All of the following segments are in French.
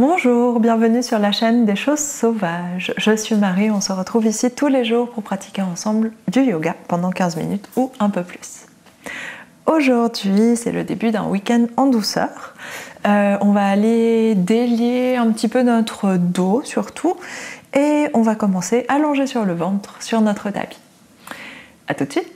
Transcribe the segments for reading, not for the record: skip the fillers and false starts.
Bonjour, bienvenue sur la chaîne des choses sauvages. Je suis Marie, on se retrouve ici tous les jours pour pratiquer ensemble du yoga pendant 15 minutes ou un peu plus. Aujourd'hui, c'est le début d'un week-end en douceur. On va aller délier un petit peu notre dos surtout et on va commencer allongé sur le ventre sur notre tapis. A tout de suite.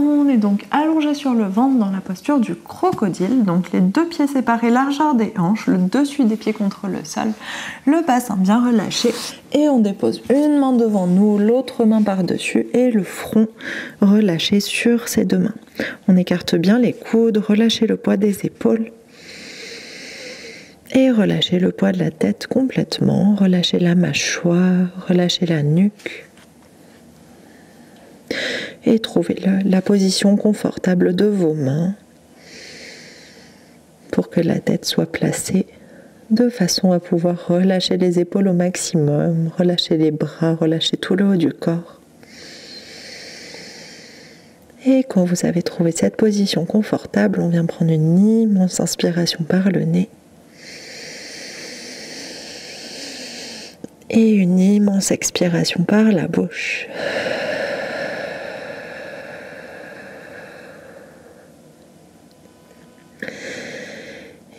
On est donc allongé sur le ventre dans la posture du crocodile, donc les deux pieds séparés largeur des hanches, le dessus des pieds contre le sol, le bassin bien relâché et on dépose une main devant nous, l'autre main par-dessus et le front relâché sur ces deux mains. On écarte bien les coudes, relâchez le poids des épaules et relâchez le poids de la tête complètement, relâchez la mâchoire, relâchez la nuque. Et trouvez la position confortable de vos mains pour que la tête soit placée de façon à pouvoir relâcher les épaules au maximum, relâcher les bras, relâcher tout le haut du corps. Et quand vous avez trouvé cette position confortable, on vient prendre une immense inspiration par le nez et une immense expiration par la bouche.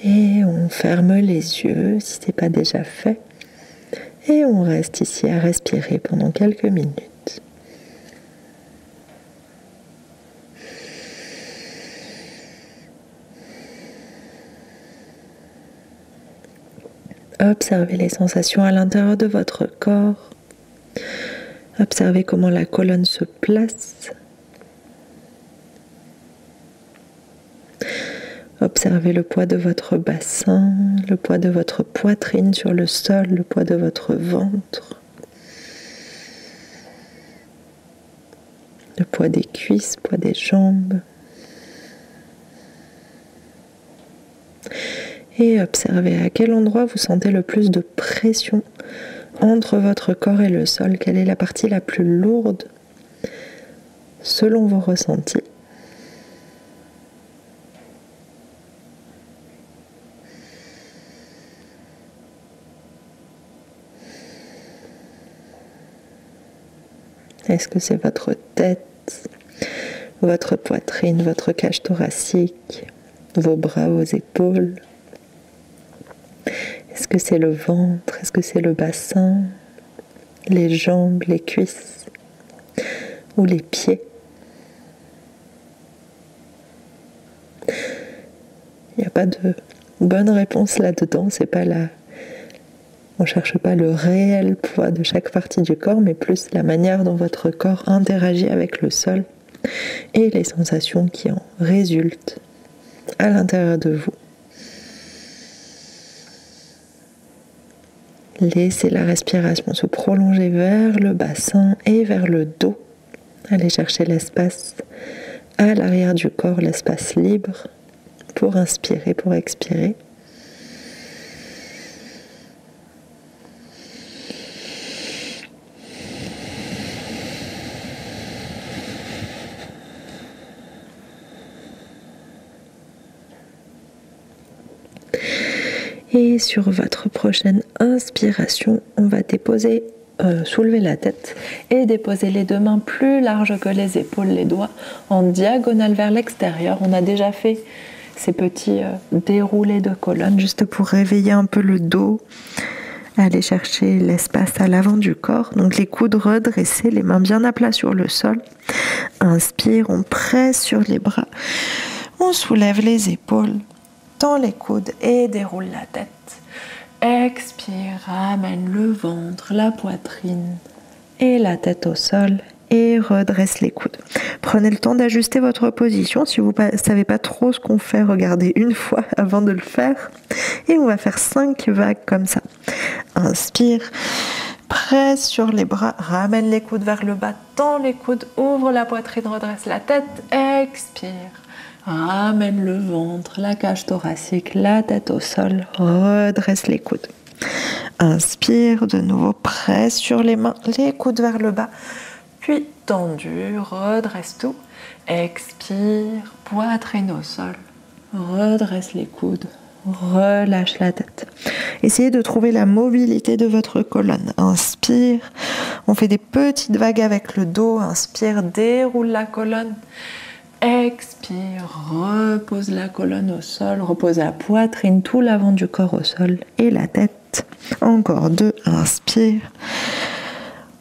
Et on ferme les yeux si ce n'est pas déjà fait. Et on reste ici à respirer pendant quelques minutes. Observez les sensations à l'intérieur de votre corps. Observez comment la colonne se place. Observez le poids de votre bassin, le poids de votre poitrine sur le sol, le poids de votre ventre, le poids des cuisses, le poids des jambes. Et observez à quel endroit vous sentez le plus de pression entre votre corps et le sol. Quelle est la partie la plus lourde selon vos ressentis? Est-ce que c'est votre tête, votre poitrine, votre cage thoracique, vos bras, vos épaules? Est-ce que c'est le ventre? Est-ce que c'est le bassin, les jambes, les cuisses ou les pieds? Il n'y a pas de bonne réponse là-dedans, c'est pas la... On ne cherche pas le réel poids de chaque partie du corps, mais plus la manière dont votre corps interagit avec le sol et les sensations qui en résultent à l'intérieur de vous. Laissez la respiration se prolonger vers le bassin et vers le dos. Allez chercher l'espace à l'arrière du corps, l'espace libre pour inspirer, pour expirer. Et sur votre prochaine inspiration, on va soulever la tête et déposer les deux mains plus larges que les épaules, les doigts en diagonale vers l'extérieur. On a déjà fait ces petits déroulés de colonne juste pour réveiller un peu le dos. Aller chercher l'espace à l'avant du corps. Donc les coudes redressés, les mains bien à plat sur le sol. Inspire, on presse sur les bras. On soulève les épaules. Tend les coudes et déroule la tête. Expire, ramène le ventre, la poitrine et la tête au sol et redresse les coudes. Prenez le temps d'ajuster votre position. Si vous ne savez pas trop ce qu'on fait, regardez une fois avant de le faire. Et on va faire 5 vagues comme ça. Inspire, presse sur les bras, ramène les coudes vers le bas, tend les coudes, ouvre la poitrine, redresse la tête, expire. Ramène le ventre, la cage thoracique, la tête au sol, redresse les coudes. Inspire, de nouveau, presse sur les mains, les coudes vers le bas. Puis tendu, redresse tout. Expire, poitrine au sol. Redresse les coudes, relâche la tête. Essayez de trouver la mobilité de votre colonne. Inspire, on fait des petites vagues avec le dos. Inspire, déroule la colonne. Expire, repose la colonne au sol, repose la poitrine, tout l'avant du corps au sol et la tête. Encore 2, inspire,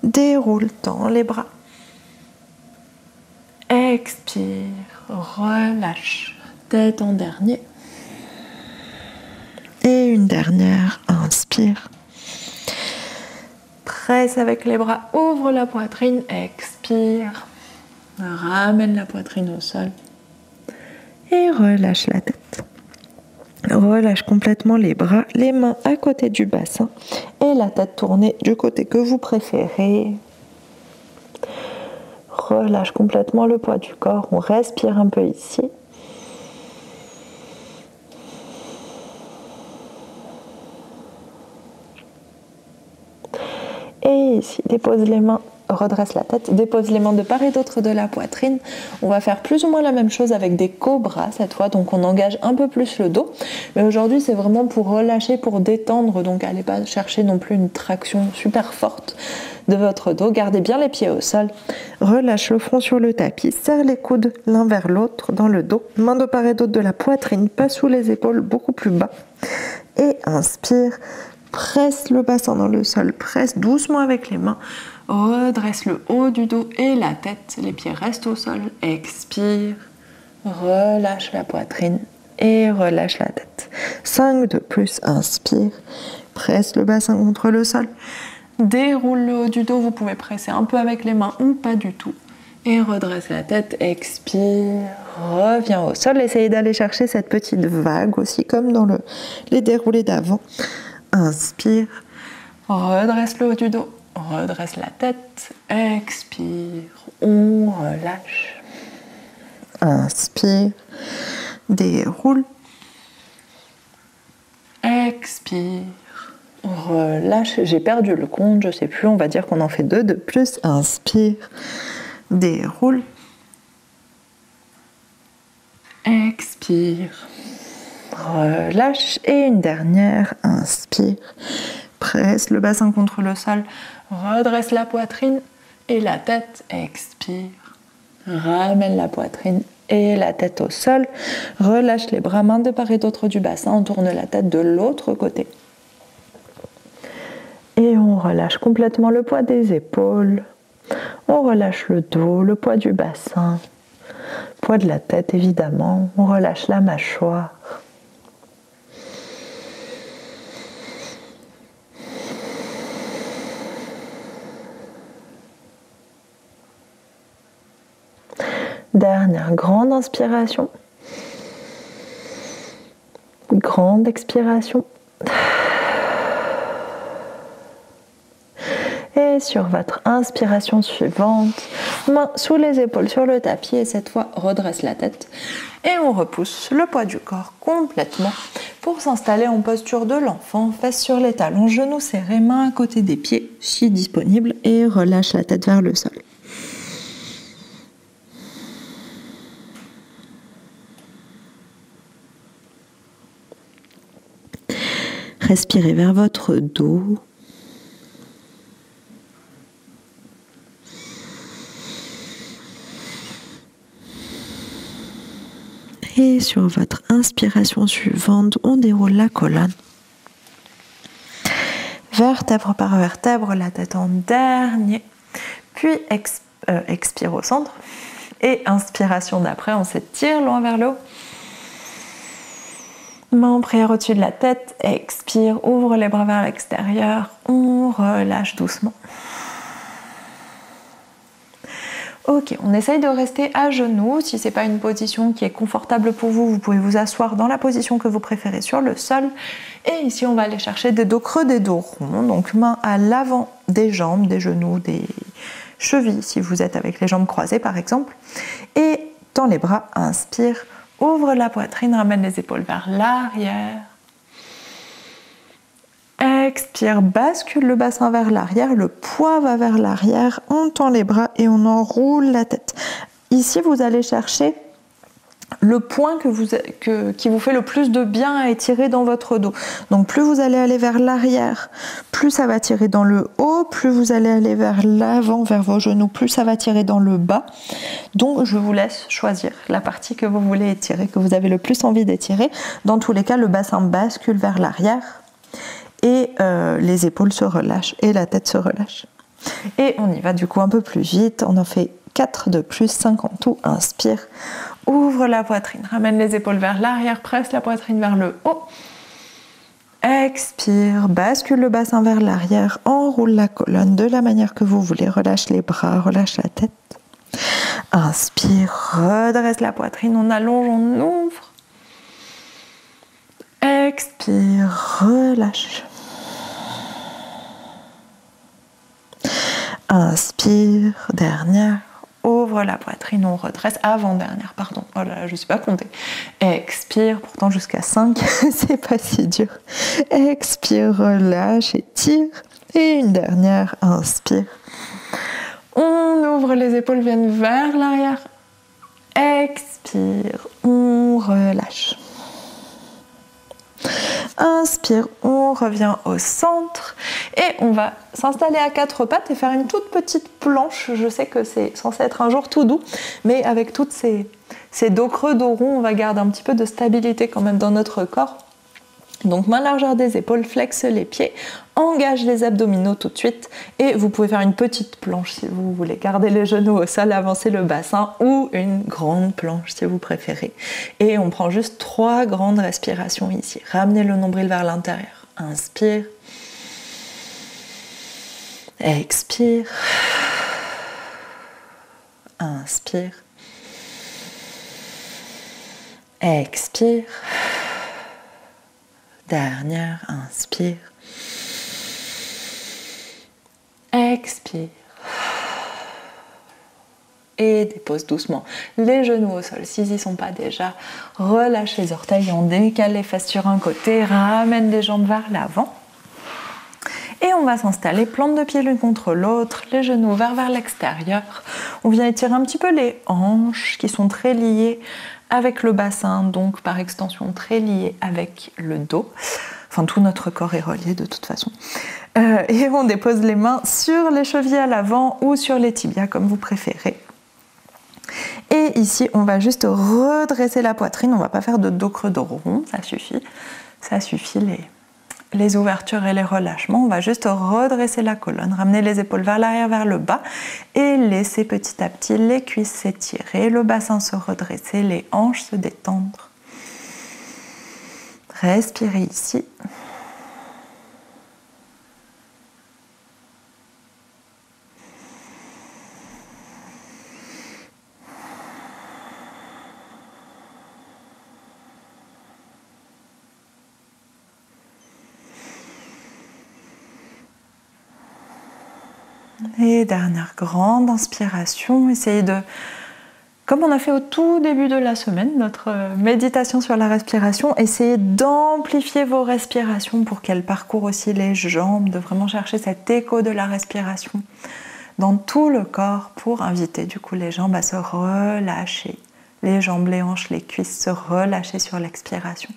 déroule, tends les bras. Expire, relâche, tête en dernier. Et une dernière, inspire. Presse avec les bras, ouvre la poitrine, expire. Ramène la poitrine au sol et relâche la tête. Relâche complètement les bras, les mains à côté du bassin et la tête tournée du côté que vous préférez. Relâche complètement le poids du corps, on respire un peu ici. Et ici, dépose les mains. Redresse la tête, dépose les mains de part et d'autre de la poitrine. On va faire plus ou moins la même chose avec des cobras cette fois, donc on engage un peu plus le dos. Mais aujourd'hui, c'est vraiment pour relâcher, pour détendre, donc allez pas chercher non plus une traction super forte de votre dos. Gardez bien les pieds au sol. Relâche le front sur le tapis, serre les coudes l'un vers l'autre dans le dos. Mains de part et d'autre de la poitrine, pas sous les épaules, beaucoup plus bas. Et inspire, presse le bassin dans le sol, presse doucement avec les mains. Redresse le haut du dos et la tête, les pieds restent au sol. Expire, relâche la poitrine et relâche la tête. 5 de plus, inspire, presse le bassin contre le sol. Déroule le haut du dos, vous pouvez presser un peu avec les mains ou pas du tout. Et redresse la tête, expire, reviens au sol. Essayez d'aller chercher cette petite vague aussi, comme dans les déroulés d'avant. Inspire, redresse le haut du dos. Redresse la tête, expire, on relâche. Inspire, déroule. Expire, relâche. J'ai perdu le compte, je sais plus, on va dire qu'on en fait 2 de plus. Inspire, déroule. Expire, relâche. Et une dernière, inspire. Presse le bassin contre le sol, redresse la poitrine et la tête, expire. Ramène la poitrine et la tête au sol. Relâche les bras, mains de part et d'autre du bassin, on tourne la tête de l'autre côté. Et on relâche complètement le poids des épaules. On relâche le dos, le poids du bassin, poids de la tête évidemment. On relâche la mâchoire. Dernière grande inspiration. Grande expiration. Et sur votre inspiration suivante, main sous les épaules sur le tapis et cette fois redresse la tête. Et on repousse le poids du corps complètement pour s'installer en posture de l'enfant, fesses sur les talons, genoux serrés, mains à côté des pieds si disponible et relâche la tête vers le sol. Respirez vers votre dos. Et sur votre inspiration suivante, on déroule la colonne. Vertèbre par vertèbre, la tête en dernier. Puis expire au centre. Et inspiration d'après, on s'étire loin vers le haut. Main en prière au-dessus de la tête, expire, ouvre les bras vers l'extérieur, on relâche doucement. Ok, on essaye de rester à genoux. Si ce n'est pas une position qui est confortable pour vous, vous pouvez vous asseoir dans la position que vous préférez sur le sol. Et ici, on va aller chercher des dos creux, des dos ronds. Donc main à l'avant des jambes, des genoux, des chevilles, si vous êtes avec les jambes croisées par exemple. Et tends les bras, inspire. Ouvre la poitrine, ramène les épaules vers l'arrière. Expire, bascule le bassin vers l'arrière, le poids va vers l'arrière, on tend les bras et on enroule la tête. Ici, vous allez chercher le point qui vous fait le plus de bien à étirer dans votre dos. Donc plus vous allez aller vers l'arrière, plus ça va tirer dans le haut, plus vous allez aller vers l'avant, vers vos genoux, plus ça va tirer dans le bas. Donc je vous laisse choisir la partie que vous voulez étirer, que vous avez le plus envie d'étirer. Dans tous les cas, le bassin bascule vers l'arrière et les épaules se relâchent et la tête se relâche. Et on y va du coup un peu plus vite, on en fait 4 de plus, 5 en tout. Inspire, ouvre la poitrine, ramène les épaules vers l'arrière, presse la poitrine vers le haut. Expire, bascule le bassin vers l'arrière, enroule la colonne de la manière que vous voulez, relâche les bras, relâche la tête. Inspire, redresse la poitrine, on allonge, on ouvre. Expire, relâche. Inspire, dernière. Ouvre la poitrine, on redresse, avant-dernière, pardon, oh là là, je ne suis pas comptée. Expire, pourtant jusqu'à 5, c'est pas si dur. Expire, relâche, étire. Et une dernière, inspire. On ouvre, les épaules viennent vers l'arrière. Expire, on relâche. Inspire, on revient au centre et on va s'installer à 4 pattes et faire une toute petite planche. Je sais que c'est censé être un jour tout doux, mais avec toutes ces dos creux, dos ronds, on va garder un petit peu de stabilité quand même dans notre corps. Donc main largeur des épaules, flexe les pieds, engage les abdominaux tout de suite et vous pouvez faire une petite planche si vous voulez. Garder les genoux au sol, avancer le bassin ou une grande planche si vous préférez. Et on prend juste 3 grandes respirations ici. Ramenez le nombril vers l'intérieur. Inspire. Expire. Inspire. Expire. Dernière, inspire. Expire. Et dépose doucement les genoux au sol s'ils n'y sont pas déjà. Relâche les orteils, on décale les fesses sur un côté, ramène les jambes vers l'avant. Et on va s'installer, plante de pied l'une contre l'autre, les genoux vers l'extérieur. On vient étirer un petit peu les hanches qui sont très liées avec le bassin, donc par extension très lié avec le dos. Enfin, tout notre corps est relié de toute façon. Et on dépose les mains sur les chevilles à l'avant ou sur les tibias, comme vous préférez. Et ici, on va juste redresser la poitrine. On ne va pas faire de dos creux, dos rond, ça suffit. Ça suffit les ouvertures et les relâchements. On va juste redresser la colonne, ramener les épaules vers l'arrière, vers le bas et laisser petit à petit les cuisses s'étirer, le bassin se redresser, les hanches se détendre. Respirez ici. Et dernière grande inspiration, essayez de, comme on a fait au tout début de la semaine, notre méditation sur la respiration, essayez d'amplifier vos respirations pour qu'elles parcourent aussi les jambes, de vraiment chercher cet écho de la respiration dans tout le corps pour inviter du coup les jambes à se relâcher, les jambes, les hanches, les cuisses se relâcher sur l'expiration.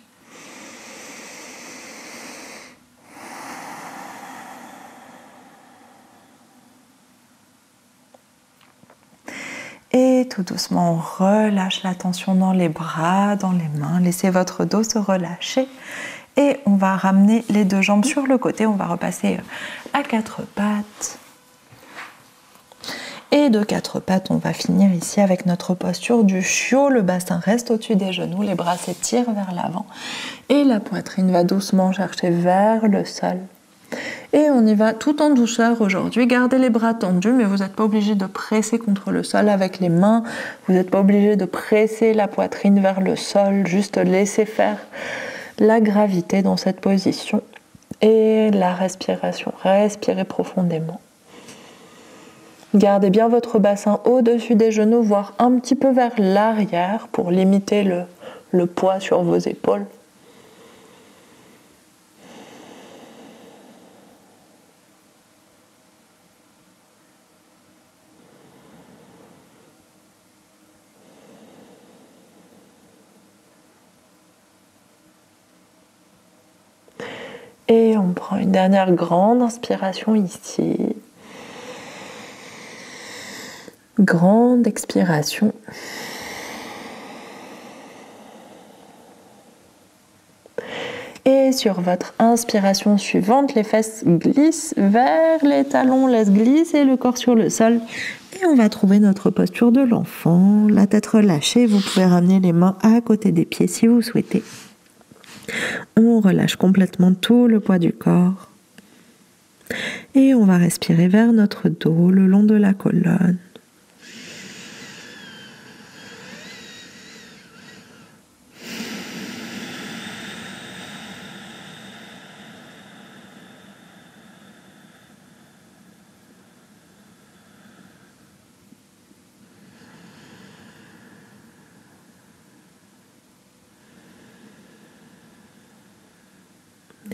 Et tout doucement, on relâche la tension dans les bras, dans les mains. Laissez votre dos se relâcher. Et on va ramener les 2 jambes sur le côté. On va repasser à 4 pattes. Et de 4 pattes, on va finir ici avec notre posture du chiot. Le bassin reste au-dessus des genoux. Les bras s'étirent vers l'avant. Et la poitrine va doucement chercher vers le sol. Et on y va tout en douceur aujourd'hui. Gardez les bras tendus, mais vous n'êtes pas obligé de presser contre le sol avec les mains. Vous n'êtes pas obligé de presser la poitrine vers le sol. Juste laissez faire la gravité dans cette position. Et la respiration. Respirez profondément. Gardez bien votre bassin au-dessus des genoux, voire un petit peu vers l'arrière pour limiter le poids sur vos épaules. Et on prend une dernière grande inspiration ici. Grande expiration. Et sur votre inspiration suivante, les fesses glissent vers les talons, laisse glisser le corps sur le sol. Et on va trouver notre posture de l'enfant, la tête relâchée. Vous pouvez ramener les mains à côté des pieds si vous souhaitez. On relâche complètement tout le poids du corps. Et on va respirer vers notre dos, le long de la colonne.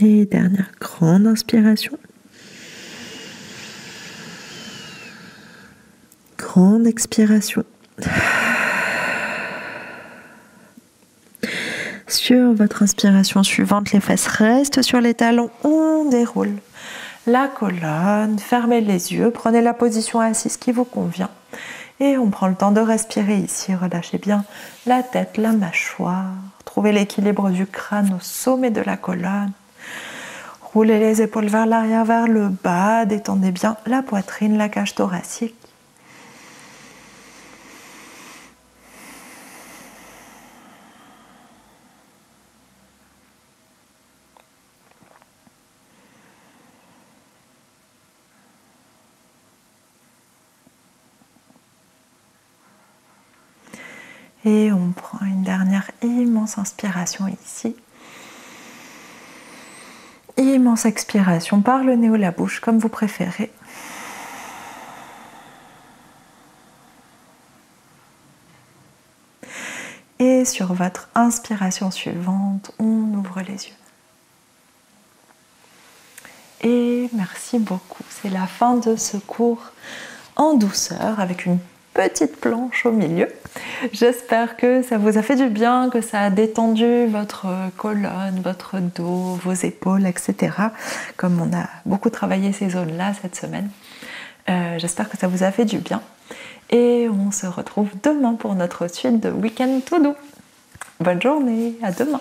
Et dernière grande inspiration. Grande expiration. Sur votre inspiration suivante, les fesses restent sur les talons. On déroule la colonne, fermez les yeux, prenez la position assise qui vous convient. Et on prend le temps de respirer ici. Relâchez bien la tête, la mâchoire. Trouvez l'équilibre du crâne au sommet de la colonne. Roulez les épaules vers l'arrière, vers le bas. Détendez bien la poitrine, la cage thoracique. Et on prend une dernière immense inspiration ici. Immense expiration par le nez ou la bouche, comme vous préférez. Et sur votre inspiration suivante, on ouvre les yeux. Et merci beaucoup. C'est la fin de ce cours en douceur avec une petite planche au milieu. J'espère que ça vous a fait du bien, que ça a détendu votre colonne, votre dos, vos épaules, etc. Comme on a beaucoup travaillé ces zones-là cette semaine. J'espère que ça vous a fait du bien. Et on se retrouve demain pour notre suite de Week-end tout doux. Bonne journée, à demain.